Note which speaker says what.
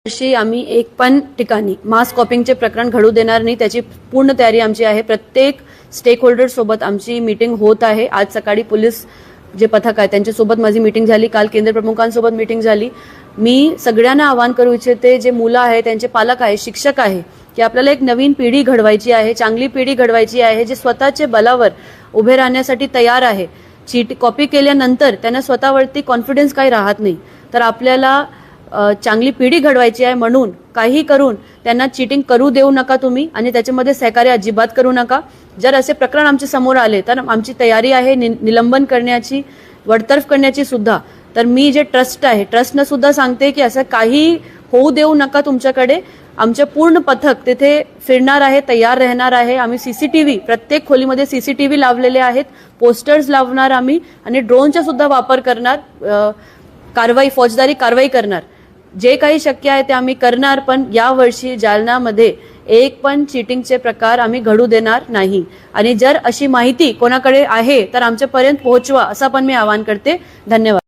Speaker 1: वर्षी आम्ही एक पण ठिकाणी मास कॉपिंगचे प्रकरण घडू देणार नाही, त्याची पूर्ण तयारी आमची आहे। प्रत्येक स्टेक होल्डर सोबत आमची मीटिंग होत आहे। आज सकाळी पोलीस जे पथक आहे त्यांच्यासोबत माझी मीटिंग झाली, काल केंद्र प्रमुखांसोबत मीटिंग झाली। मी सगळ्यांना आवाहन करू इच्छिते, जे मुलं आहे, त्यांचे पालक आहे, शिक्षक आहे, की आपल्याला एक नवीन पिढी घडवायची आहे, चांगली पिढी घडवायची आहे, जे स्वतःच्या बलावर उभे राहण्यासाठी तयार आहे। चीट कॉपी केल्यानंतर त्यांना स्वतःवरती कॉन्फिडन्स काही राहत नाही, तर आपल्याला चांगली पिढी घडवायची आहे। म्हणून काही करून त्यांना चीटिंग करू देऊ नका तुम्ही, आणि त्याच्यामध्ये सहकार्य अजिबात करू नका। जर असे प्रकरण आमच्या समोर आले तर आमची तयारी आहे निलंबन करण्याची, वडतर्फ करण्याची सुद्धा। तर मी जे ट्रस्ट आहे, ट्रस्टनं सुद्धा सांगते की असं काही होऊ देऊ नका तुमच्याकडे। आमचे पूर्ण पथक तिथे फिरणार आहे, तयार राहणार आहे। आम्ही सीसीटीव्ही प्रत्येक खोलीमध्ये सीसीटीव्ही लावलेले आहेत, पोस्टर्स लावणार आम्ही, आणि ड्रोनचा सुद्धा वापर करणार, कारवाई फौजदारी कारवाई करणार। जे काही शक्य आहे ते आम्ही करणार, पण या वर्षी जालन्यामध्ये एक पण चीटिंगचे प्रकार आम्ही घडू देणार नाही। आणि जर अशी माहिती कोणाकडे आहे तर आमच्यापर्यंत पोहोचवा, असं पण मी आवाहन करते। धन्यवाद।